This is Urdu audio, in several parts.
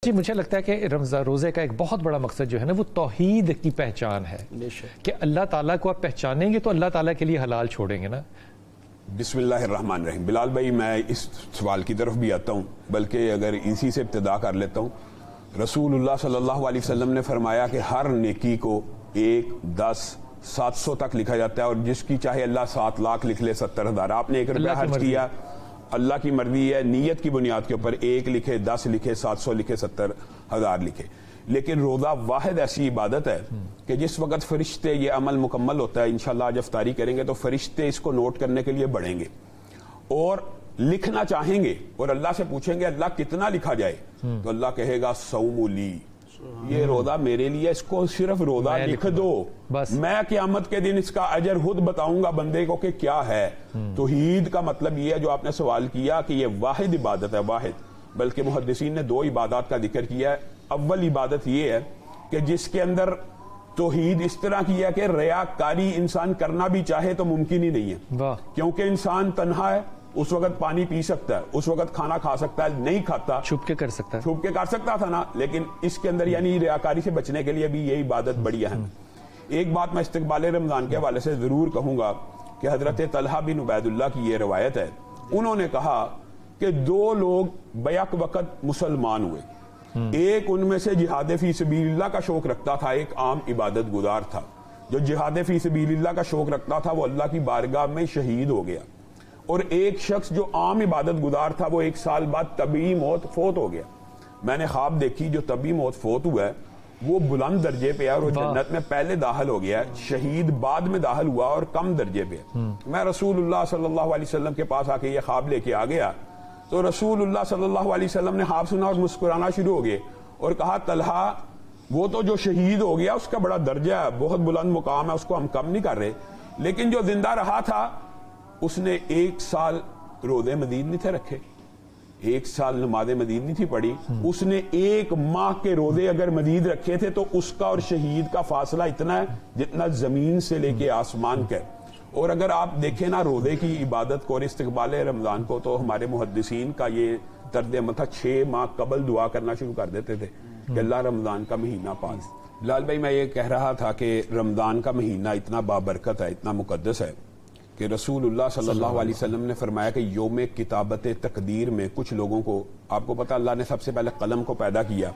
جی مجھے لگتا ہے کہ روزے کا ایک بہت بڑا مقصد جو ہے نا وہ توحید کی پہچان ہے کہ اللہ تعالیٰ کو آپ پہچانیں گے تو اللہ تعالیٰ کے لیے حلال چھوڑیں گے نا. بسم اللہ الرحمن الرحیم. بلال بھائی میں اس سوال کی طرف بھی آتا ہوں، بلکہ اگر اسی سے ابتدا کر لیتا ہوں. رسول اللہ صلی اللہ علیہ وسلم نے فرمایا کہ ہر نیکی کو 1، 10، 700 تک لکھا جاتا ہے، اور جس کی چاہے اللہ 7 لاکھ لکھ لے 70,000. آپ نے 1 روپیہ خرچ کیا، اللہ کی مرضی ہے، نیت کی بنیاد کے اوپر 1 لکھے، 10 لکھے، 700 لکھے، 70,000 لکھے. لیکن روزہ واحد ایسی عبادت ہے کہ جس وقت فرشتے یہ عمل مکمل ہوتا ہے، انشاءاللہ آج افطاری کریں گے تو فرشتے اس کو نوٹ کرنے کے لیے بڑھیں گے اور لکھنا چاہیں گے، اور اللہ سے پوچھیں گے اللہ کتنا لکھا جائے، تو اللہ کہے گا صوم لی، یہ روزہ میرے لیے، اس کو صرف روزہ لکھ دو، میں قیامت کے دن اس کا اجر خود بتاؤں گا بندے کو کہ کیا ہے. توحید کا مطلب یہ ہے جو آپ نے سوال کیا کہ یہ واحد عبادت ہے، واحد. بلکہ محدثین نے 2 عبادات کا ذکر کیا ہے. اول عبادت یہ ہے کہ جس کے اندر توحید اس طرح کی ہے کہ ریاکاری انسان کرنا بھی چاہے تو ممکن ہی نہیں ہے، کیونکہ انسان تنہا ہے، اس وقت پانی پی سکتا ہے، اس وقت کھانا کھا سکتا ہے، نہیں کھاتا چھپ کے کر سکتا ہے، چھپ کے کر سکتا تھا نا. لیکن اس کے اندر یعنی ریاکاری سے بچنے کے لیے بھی یہ عبادت بڑی اہم ہے. ایک بات میں استقبال رمضان کے حوالے سے ضرور کہوں گا کہ حضرت طلحہ بن عبید اللہ کی یہ روایت ہے. انہوں نے کہا کہ 2 لوگ بیک وقت مسلمان ہوئے، ایک ان میں سے جہاد فی سبیل اللہ کا شوق رکھتا تھا، ایک عام عبادت گزار تھا. جو جہاد فی سبیل اللہ کا شوق رکھتا تھا وہ اللہ کی بارگاہ میں شہید ہو گیا، اور ایک شخص جو عام عبادت گزار تھا وہ 1 سال بعد طبعی موت فوت ہو گیا. میں نے خواب دیکھی جو طبعی موت فوت ہوا ہے وہ بلند درجے پہ ہے اور وہ جنت میں پہلے داخل ہو گیا ہے، شہید بعد میں داخل ہوا اور کم درجے پہ ہے. میں رسول اللہ صلی اللہ علیہ وسلم کے پاس آ کے یہ خواب لے کے آ گیا تو رسول اللہ صلی اللہ علیہ وسلم نے خواب سنا اور مسکرانا شروع ہو گئے اور کہا طلحہ وہ تو جو شہید ہو گیا اس کا بڑا درجہ ہے، بہت بلند مقام ہے، اس کو ہم کم نہیں کر رہے، لیکن جو زندہ رہا تھا اس نے 1 سال روزے مدید نہیں تھے رکھے، 1 سال نماز مدید نہیں تھی پڑھی، اس نے 1 ماہ کے روزے اگر مدید رکھے تھے تو اس کا اور شہید کا فاصلہ اتنا ہے جتنا زمین سے لے کے آسمان کا. اور اگر آپ دیکھیں نا روزے کی عبادت کو اور استقبال رمضان کو تو ہمارے محدثین کا یہ طرز عمل تھا، 6 ماہ قبل دعا کرنا شروع کر دیتے تھے کہ اللہ رمضان کا مہینہ پاس. لال بھائی میں یہ کہہ رہا تھا کہ رمضان کا مہینہ اتنا بابرکت ہے، اتنا مقدس ہے کہ رسول اللہ صلی اللہ علیہ وسلم نے فرمایا کہ یوم کتابت تقدیر میں کچھ لوگوں کو، آپ کو پتا اللہ نے سب سے پہلے قلم کو پیدا کیا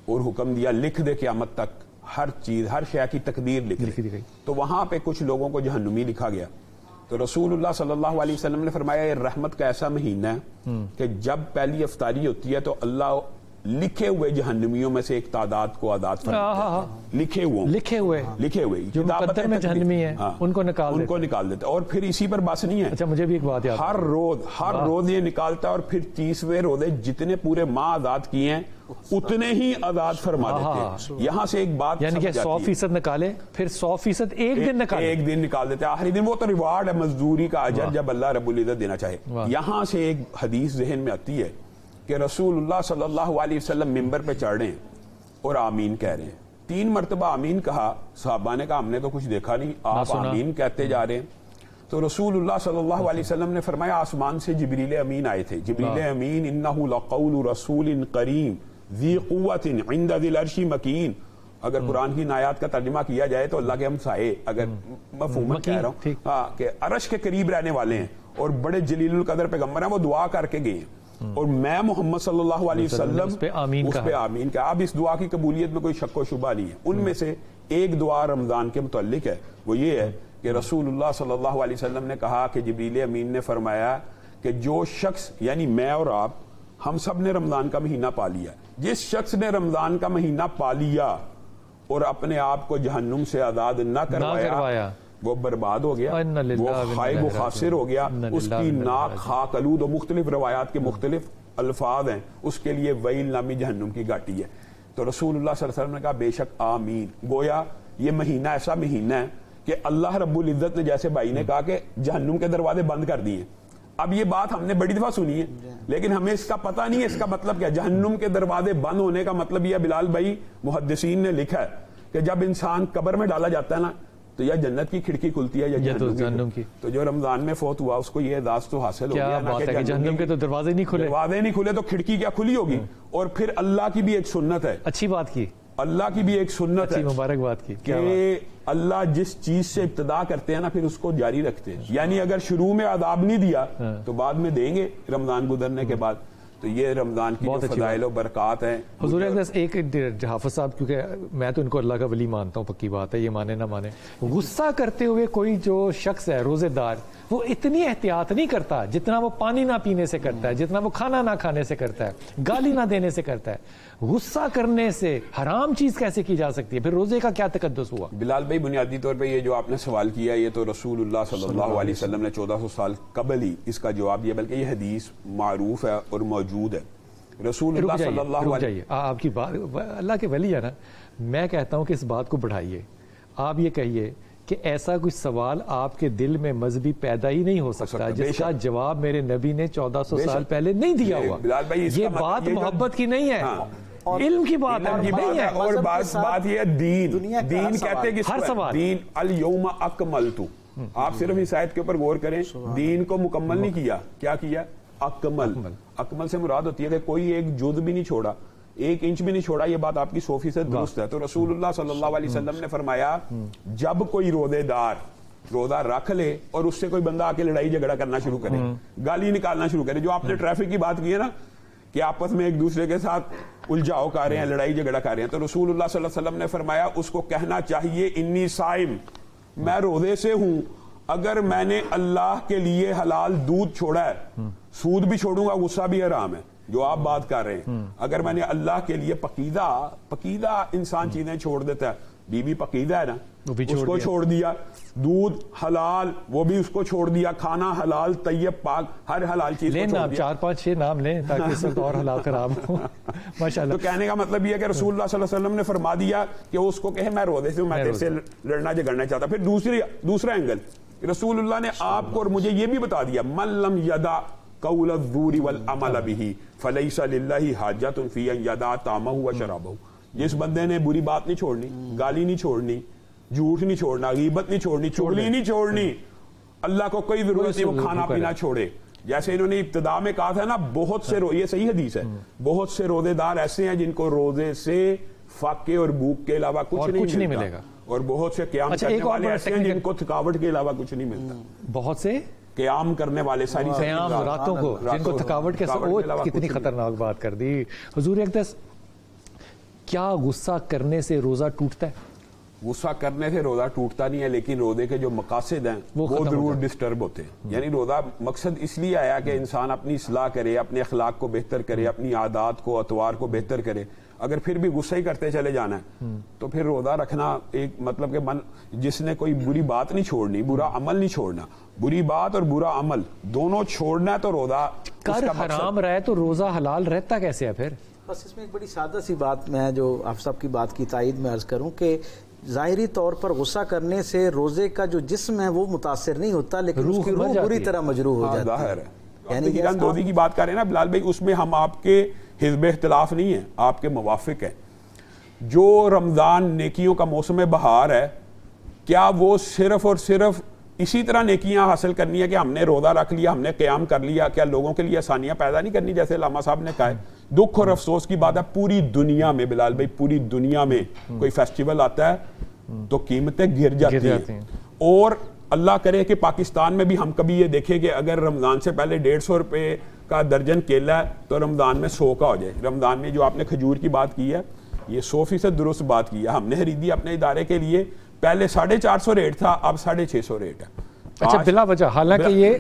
اور حکم دیا لکھ دے قیامت تک ہر چیز، ہر شے کی تقدیر لکھ دی، تو وہاں پہ کچھ لوگوں کو جہنمی لکھا گیا. تو رسول اللہ صلی اللہ علیہ وسلم نے فرمایا یہ رحمت کا ایسا مہینہ ہے کہ جب پہلی افطاری ہوتی ہے تو اللہ لکھے ہوئے جہنمیوں میں سے ایک تعداد کو آزاد فرماتا ہے، لکھے ہوئے جو مقدر میں جہنمی ہیں ان کو نکال دیتا ہے. اور پھر اسی پر بس نہیں ہے، اچھا مجھے بھی ایک بات یاد، ہر روز یہ نکالتا ہے اور پھر 30ویں روزے جتنے پورے ماہ آزاد کیے ہیں اتنے ہی آزاد فرما دیتے ہیں. یہاں سے ایک بات یعنی کہ 100% نکالے پھر 100% ایک دن نکال دیتے ہیں آخری دن، وہ تو ریوارڈ ہے مزدوری کا اجر جب اللہ رب العزت دینا چاہے. یہاں سے ایک حدیث ذہن میں آتی ہے کہ رسول اللہ صلی اللہ علیہ وسلم ممبر پہ چڑھ رہے ہیں اور آمین کہہ رہے ہیں. 3 مرتبہ آمین کہا، صحابہ نے کہا ہم نے تو کچھ دیکھا نہیں، آپ آمین کہتے جا رہے ہیں. تو رسول اللہ صلی اللہ علیہ وسلم نے فرمایا آسمان سے جبریل امین آئے تھے. جبریل امین انہ لقول رسول کریم ذی قوت عند ذی العرش مکین. اگر قرآن کی آیات کا ترجمہ کیا جائے تو اللہ کے ہم سائے، اگر مفہوم کہہ رہا ہوں کہ عرش کے قریب رہنے والے ہیں اور بڑے جلیل القدر پیغمبر ہیں، وہ دعا کر کے گئے ہیں اور میں محمد صلی اللہ علیہ وسلم اس پہ آمین کہا. اب اس دعا کی قبولیت میں کوئی شک و شبہ نہیں ہے. ان میں سے ایک دعا رمضان کے متعلق ہے، وہ یہ ہے کہ رسول اللہ صلی اللہ علیہ وسلم نے کہا کہ جبریل امین نے فرمایا کہ جو شخص، یعنی میں اور آپ، ہم سب نے رمضان کا مہینہ پا لیا، جس شخص نے رمضان کا مہینہ پا لیا اور اپنے آپ کو جہنم سے آزاد نہ کروایا وہ برباد ہو گیا، وہ خائب و خاسر ہو گیا. اس کی ناک خاک آلود، و مختلف روایات کے مختلف الفاظ ہیں، اس کے لیے ویل نامی جہنم کی گھاٹی ہے. تو رسول اللہ صلی اللہ علیہ وسلم نے کہا بے شک آمین. گویا یہ مہینہ ایسا مہینہ ہے کہ اللہ رب العزت نے، جیسے بھائی نے کہا کہ جہنم کے دروازے بند کر دیے. اب یہ بات ہم نے بڑی دفعہ سنی ہے لیکن ہمیں اس کا پتہ نہیں ہے اس کا مطلب کیا. جہنم کے دروازے بند ہونے کا مطلب یہ بلال بھائی محدثین نے لکھا ہے کہ جب انسان قبر میں ڈالا جاتا ہے نا تو یا جنت کی کھڑکی کھلتی ہے یا جہنم کی. تو جو رمضان میں فوت ہوا اس کو یہ اعزاز تو حاصل ہو گیا نا کہ جہنم کے تو دروازے نہیں کھلے تو کھڑکی کیا کھلی ہوگی. اور پھر اللہ کی بھی ایک سنت ہے, اچھی بات کی, اللہ کی بھی ایک سنت ہے, مبارک بات کی کہ اللہ جس چیز سے ابتدا کرتے ہیں نا پھر اس کو جاری رکھتے ہیں. یعنی اگر شروع میں عذاب نہیں دیا تو بعد میں دیں گے رمضان گزرنے کے بعد. تو یہ رمضان کی جو فضائل و برکات ہیں. حضور اقدس ایک حافظ صاحب, کیونکہ میں تو ان کو اللہ کا ولی مانتا ہوں, پکی بات ہے, یہ مانے نہ مانے, غصہ کرتے ہوئے کوئی جو شخص ہے روزے دار وہ اتنی احتیاط نہیں کرتا جتنا وہ پانی نہ پینے سے کرتا ہے, جتنا وہ کھانا نہ کھانے سے کرتا ہے, گالی نہ دینے سے کرتا ہے. غصہ کرنے سے حرام چیز کیسے کی جا سکتی ہے؟ پھر روزے کا کیا تقدس ہوا؟ بلال بھائی بنیادی طور پہ یہ جو آپ نے سوال کیا یہ تو رسول اللہ صلی اللہ علیہ وسلم نے 1400 سال قبل ہی اس کا جواب دیا, بلکہ یہ حدیث معروف ہے اور موجود ہے. رسول اللہ صلی اللہ علیہ آپ کی بات, اللہ کے ولی ہے نا, میں کہتا ہوں کہ اس بات کو بڑھائیے. آپ یہ کہیے کہ ایسا کوئی سوال آپ کے دل میں مذہبی پیدا ہی نہیں ہو سکتا جس کا جواب میرے نبی نے 1400 سال پہلے نہیں دیا ہوا. یہ بات محبت کی نہیں ہے, علم کی بات ہے. اور بات یہ دین کہتے ہیں ہر سوال دین الیوم اکملت. آپ صرف اس آیت کے اوپر غور کریں, دین کو مکمل نہیں کیا, کیا کیا؟ اکمل سے مراد ہوتی ہے کہ کوئی ایک جز بھی نہیں چھوڑا, 1 انچ بھی نہیں چھوڑا. یہ بات آپ کی 100% درست ہے. تو رسول اللہ صلی اللہ علیہ وسلم نے فرمایا جب کوئی روزے دار روزہ رکھ لے اور اس سے کوئی بندہ آ کے لڑائی جھگڑا کرنا شروع کرے, گالی نکالنا شروع کرے, جو آپ نے ٹریفک کی بات کی ہے نا کہ آپس میں ایک دوسرے کے ساتھ الجھاؤ کر رہے ہیں, لڑائی جھگڑا کر رہے ہیں, تو رسول اللہ صلی اللہ علیہ وسلم نے فرمایا اس کو کہنا چاہیے انی صائم, میں روزے سے ہوں. اگر میں نے اللہ کے لیے حلال دودھ چھوڑا ہے, سود بھی چھوڑوں گا, غصہ بھی حرام ہے جو آپ بات کر رہے ہیں. اگر میں نے اللہ کے لیے پقیدہ انسان چیزیں چھوڑ دیتا ہے, بیوی پقیدہ ہے نا, اس کو چھوڑ دیا, دودھ حلال وہ بھی اس کو چھوڑ دیا, کھانا حلال طیب پاک ہر حلال چیز کو چھوڑ دیا. 4-5-6 نام لیں تاکہ اس وقت اور حلال خراب ہو. ماشاءاللہ. تو کہنے کا مطلب یہ ہے کہ رسول اللہ صلی اللہ علیہ وسلم نے فرما دیا کہ اس کو کہے میں روزے سے ہوں, میں تیرے سے لڑنا جھگڑنا چاہتا. پھر دوسرا اینگل رسول اللہ نے آپ کو اور مجھے یہ بھی بتا دیا من لم یدع قول الزور والعمل به فلیس للہ حاجۃ فی ان یدع طعمہ وشرابہ. جس بندے نے بری بات نہیں چھوڑنی, گالی نہیں چھوڑنی, جھوٹ نہیں چھوڑنا, غیبت نہیں چھوڑنی, چغلی نہیں چھوڑنی, اللہ کو کوئی ضرورت نہیں وہ کھانا پینا چھوڑے. جیسے انہوں نے ابتدا میں کہا تھا نا, بہت سے یہ صحیح حدیث ہے, بہت سے روزے دار ایسے ہیں جن کو روزے سے فاقے اور بھوک کے علاوہ کچھ نہیں ملتا, اور بہت سے قیام کرنے والے ایسے ہیں جن کو تھکاوٹ کے علاوہ کچھ نہیں ملتا. بہت سے قیام کرنے والے ساری قیام راتوں کو جن کو تھکاوٹ کے ساتھ, کتنی خطرناک بات کر دی. حضور اقدس, کیا غصہ کرنے سے روزہ ٹوٹتا ہے؟ غصہ کرنے سے روزہ ٹوٹتا نہیں ہے, لیکن روزے کے جو مقاصد ہیں وہ ضرور ڈسٹرب ہوتے ہیں. یعنی روزہ مقصد اس لیے آیا کہ انسان اپنی اصلاح کرے, اپنے اخلاق کو بہتر کرے, اپنی عادات کو اطوار کو بہتر کرے. اگر پھر بھی غصہ ہی کرتے چلے جانا ہے تو پھر روزہ رکھنا ایک مطلب کہ جس نے کوئی بری بات نہیں چھوڑنی, برا عمل نہیں چھوڑنا, بری بات اور برا عمل دونوں چھوڑنا ہے, تو روزہ کر حرام رہے تو روزہ حلال رہتا کیسے ہے پھر؟ بس اس میں ایک بڑی سادہ سی بات میں جو آپ صاحب کی بات کی تائید میں عرض کروں کہ ظاہری طور پر غصہ کرنے سے روزے کا جو جسم ہے وہ متاثر نہیں ہوتا, لیکن اس کی روح بری طرح مجروح ہو جاتی ہے. یعنی ہیران دودی کی بات کر رہے ہیں نا بلال بھائی, اس میں ہم آپ کے حزب اختلاف نہیں ہیں, آپ کے موافق ہیں. جو رمضان نیکیوں کا موسم بہار ہے, کیا وہ صرف اور صرف اسی طرح نیکیاں حاصل کرنی ہے کہ ہم نے روزہ رکھ لیا, ہم نے قیام کر لیا, کیا لوگوں کے لیے آسانیاں پیدا نہیں کرنی جیسے علامہ صاحب نے کہا ہے؟ دکھ اور افسوس کی بات ہے پوری دنیا میں بلال بھائی, پوری دنیا میں کوئی فیسٹیول آتا ہے تو قیمتیں گر جاتی ہیں. اور اللہ کرے کہ پاکستان میں بھی ہم کبھی یہ دیکھیں کہ اگر رمضان سے پہلے 150 روپے کا درجن کیلا ہے تو رمضان میں 100 کا ہو جائے. رمضان میں جو آپ نے کھجور کی بات کی ہے یہ 100% درست بات کی ہے. ہم نے خریدی اپنے ادارے کے لیے, پہلے 450 ریٹ تھا, اب 650 ریٹ ہے. اچھا بلا وجہ, حالانکہ یہ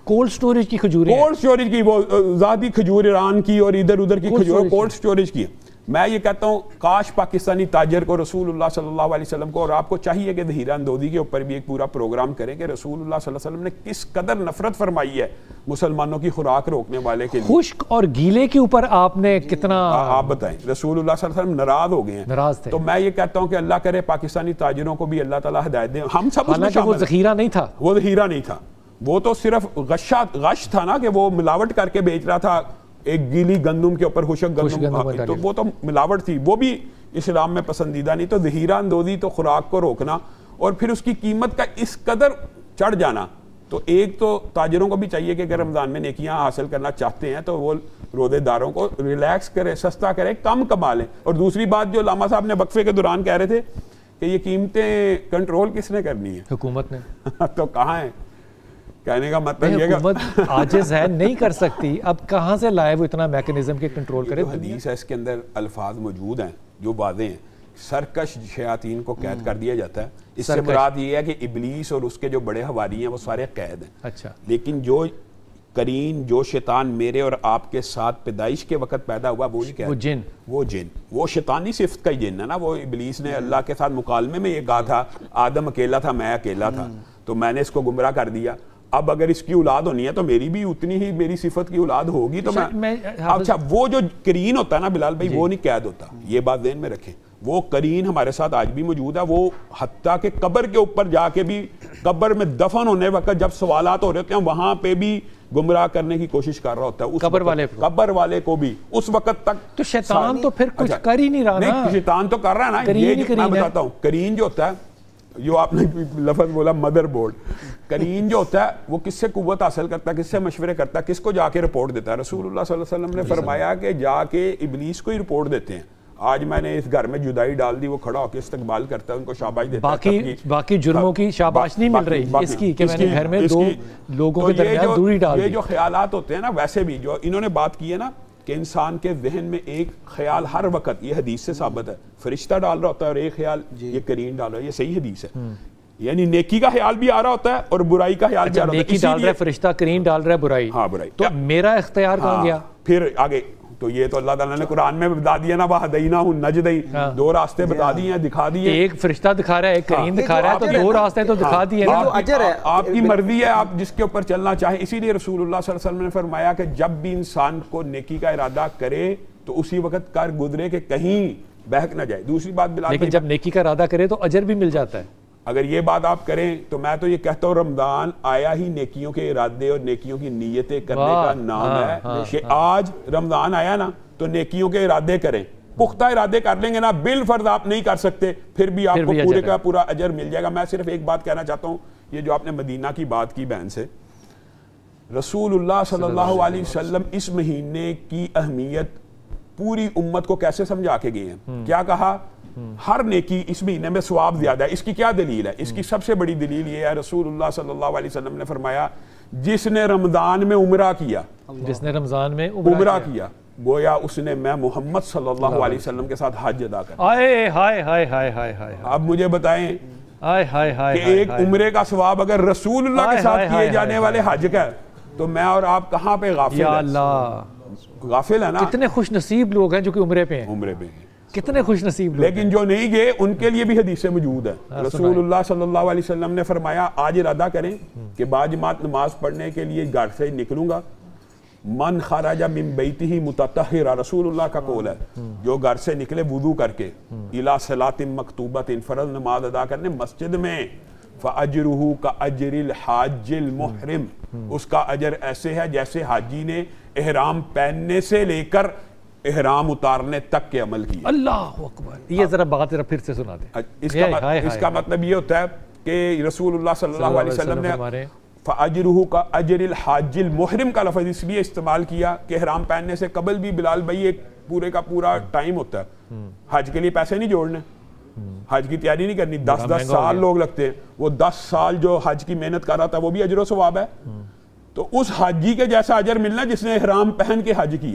کولڈ سٹوریج کی کھجوریں, کولڈ سٹوریج کی, وہ ذاتی کھجور ایران کی اور ادھر ادھر کی کھجور کولڈ سٹوریج کی. میں یہ کہتا ہوں کاش پاکستانی تاجر کو, رسول اللہ صلی اللہ علیہ وسلم کو, اور آپ کو چاہیے کہ ظہیرہ اندودی کے اوپر بھی ایک پورا پروگرام کریں کہ رسول اللہ صلی اللہ علیہ وسلم نے کس قدر نفرت فرمائی ہے مسلمانوں کی خوراک روکنے والے کے لیے. خشک اور گیلے کے اوپر آپ نے کتنا, آپ بتائیں, رسول اللہ صلی اللہ علیہ وسلم ناراض ہو گئے ہیں, ناراض تھے. تو میں یہ کہتا ہوں کہ اللہ کرے پاکستانی تاجروں کو بھی اللہ تعالیٰ ہدایت دے. ہم سب حالانکہ وہ ذخیرہ نہیں تھا, وہ ذخیرہ نہیں تھا, وہ تو صرف غش تھا نا کہ وہ ملاوٹ کر کے بیچ رہا تھا ایک گیلی گندم کے اوپر خشک گندم, تو وہ تو ملاوٹ تھی, وہ بھی اسلام میں پسندیدہ نہیں. تو ذخیرہ اندوزی تو خوراک کو روکنا, اور پھر اس کی قیمت کا اس قدر چڑھ جانا. تو ایک تو تاجروں کو بھی چاہیے کہ اگر رمضان میں نیکیاں حاصل کرنا چاہتے ہیں تو وہ روزے داروں کو ریلیکس کرے, سستا کرے, کم کما لیں. اور دوسری بات جو علامہ صاحب نے وقفے کے دوران کہہ رہے تھے کہ یہ قیمتیں کنٹرول کس نے کرنی ہے؟ حکومت نے. تو کہاں ہے؟ کہنے کا مطلب یہ حکومت عاجز ہے, نہیں کر سکتی, اب کہاں سے لائے وہ اتنا میکنزم کے کنٹرول کرے؟ حدیث ہے اس کے اندر الفاظ موجود ہیں جو واضح ہیں. سرکش شیاطین کو قید کر دیا جاتا ہے. اس سے مراد یہ ہے کہ ابلیس اور اس کے جو بڑے حواری ہیں وہ سارے قید ہیں. اچھا. لیکن جو کرین, جو شیطان میرے اور آپ کے ساتھ پیدائش کے وقت پیدا ہوا وہ نہیں قید, وہ جن, وہ شیطانی صفت کا ہی جن ہے نا. وہ ابلیس نے اللہ کے ساتھ مکالمے میں یہ کہا تھا آدم اکیلا تھا, میں اکیلا تھا, تو میں نے اس کو گمراہ کر دیا. اب اگر اس کی اولاد ہونی ہے تو میری بھی اتنی ہی میری صفت کی اولاد ہوگی. تو میں اچھا وہ جو کرین ہوتا ہے نا بلال بھائی, وہ نہیں قید ہوتا. یہ بات ذہن میں رکھیں. وہ کرین ہمارے ساتھ آج بھی موجود ہے. وہ حتیٰ کہ قبر کے اوپر جا کے بھی, قبر میں دفن ہونے وقت جب سوالات ہو رہے ہوتے ہیں وہاں پہ بھی گمراہ کرنے کی کوشش کر رہا ہوتا ہے قبر والے کو بھی اس وقت تک. تو شیطان تو پھر کچھ کر ہی نہیں رہا نا. شیطان تو کر رہا ہے نا. یہ میں بتاتا ہوں, کرین جو ہوتا ہے, جو آپ نے لفظ بولا مدر بورڈ, کرین جو ہوتا ہے وہ کس سے قوت حاصل کرتا ہے, کس سے مشورے کرتا ہے, کس کو جا کے رپورٹ دیتا ہے؟ رسول اللہ صلی اللہ علیہ وسلم نے فرمایا کہ جا کے ابلیس کو ہی رپورٹ دیتے ہیں. آج میں نے اس گھر میں جدائی ڈال دی, وہ کھڑا ہو کے استقبال کرتا ہے, ان کو شاباش دیتا ہے. باقی جرموں کی شاباش نہیں مل رہی اس کی کہ میں نے گھر میں دو لوگوں کے درمیان دوری ڈال دی. یہ جو خیالات ہوتے ہیں نا, ویسے بھی جو انہوں نے بات کی ہے نا کہ انسان کے ذہن میں ایک خیال ہر وقت, یہ حدیث سے ثابت ہے, فرشتہ ڈال رہا ہوتا ہے اور ایک خیال یہ کرین ڈال رہا ہے. یہ صحیح حدیث ہے. یعنی نیکی کا خیال بھی آ رہا ہوتا ہے اور برائی کا خیال بھی آ رہا ہوتا ہے. نیکی ڈال رہا ہے فرشتہ, کرین ڈال رہا ہے برائی. ہاں برائی. تو میرا اختیار کہاں گیا پھر آگے؟ تو یہ تو اللہ تعالیٰ نے قرآن میں بتا دیا نا, وَهَدَيْنَاهُ النَّجْدَيْنِ, دو راستے بتا دیے ہیں, دکھا دیے. ایک فرشتہ دکھا رہا ہے, ایک کرین دکھا رہا ہے, تو دو راستے تو دکھا دیے نا. آپ کی مرضی ہے, آپ جس کے اوپر چلنا چاہیں. اسی لیے رسول اللہ صلی اللہ علیہ وسلم نے فرمایا کہ جب بھی انسان کو نیکی کا ارادہ کرے تو اسی وقت کر گزرے کہ کہیں بہک نہ جائے. دوسری بات بلال, لیکن جب نیکی کا ارادہ کرے تو اجر بھی مل جاتا ہے. اگر یہ بات آپ کریں تو میں تو یہ کہتا ہوں رمضان آیا ہی نیکیوں کے ارادے اور نیکیوں کی نیتیں کرنے کا نام ہے. کہ آج رمضان آیا نا تو نیکیوں کے ارادے کریں, پختہ ارادے کر لیں گے نا, بالفرض آپ نہیں کر سکتے پھر بھی آپ کو پورے کا پورا اجر مل جائے گا. میں صرف ایک بات کہنا چاہتا ہوں, یہ جو آپ نے مدینہ کی بات کی بہن سے, رسول اللہ صلی اللہ علیہ وسلم اس مہینے کی اہمیت پوری امت کو کیسے سمجھا کے گئے ہیں. کیا کہا؟ ہر نیکی اس مہینے میں ثواب زیادہ ہے. اس کی کیا دلیل ہے؟ اس کی سب سے بڑی دلیل یہ ہے, رسول اللہ صلی اللہ علیہ وسلم نے فرمایا جس نے رمضان میں عمرہ کیا, جس نے رمضان میں عمرہ کیا, گویا اس نے میں محمد صلی اللہ علیہ وسلم کے ساتھ حج ادا کر. آئے ہائے ہائے ہائے ہائے ہائے. اب مجھے بتائیں کہ ایک عمرے کا ثواب اگر رسول اللہ کے ساتھ کیے جانے والے حج کا ہے تو میں اور آپ کہاں پہ غافل ہیں؟ یا اللہ, غافل ہے نا. کتنے خوش نصیب لوگ ہیں جو کہ عمرے پہ ہیں. عمرے پہ ہیں کتنے خوش نصیب لوگ. لیکن جو نہیں گئے ان کے لیے بھی حدیث موجود ہے. رسول اللہ صلی اللہ علیہ وسلم نے فرمایا آج ارادہ کریں کہ باجماعت نماز پڑھنے کے لیے گھر سے نکلوں گا. من خرج من بیتہ متطہرا, رسول اللہ کا قول ہے, جو گھر سے نکلے وضو کر کے الی صلاۃ مکتوبۃ, فرض نماز ادا کرنے مسجد میں, فاجرہ کاجر الحاج المحرم, اس کا اجر ایسے ہے جیسے حاجی نے احرام پہننے سے لے کر احرام اتارنے تک کے عمل کیا. اللہ اکبر. یہ ذرا بات ذرا پھر سے سنا دیں. اس کا مطلب یہ ہوتا ہے کہ رسول اللہ صلی اللہ علیہ وسلم نے فاجرہ کا اجر الحاج المحرم کا لفظ اس لیے استعمال کیا کہ احرام پہننے سے قبل بھی بلال بھائی ایک پورے کا پورا ٹائم ہوتا ہے. حج کے لیے پیسے نہیں جوڑنے, حج کی تیاری نہیں کرنی, 10 سال لوگ لگتے ہیں. وہ 10 سال جو حج کی محنت کر رہا تھا وہ بھی اجر و ثواب ہے. تو اس حاجی کے جیسا اجر ملنا جس نے احرام پہن کے حج کیا.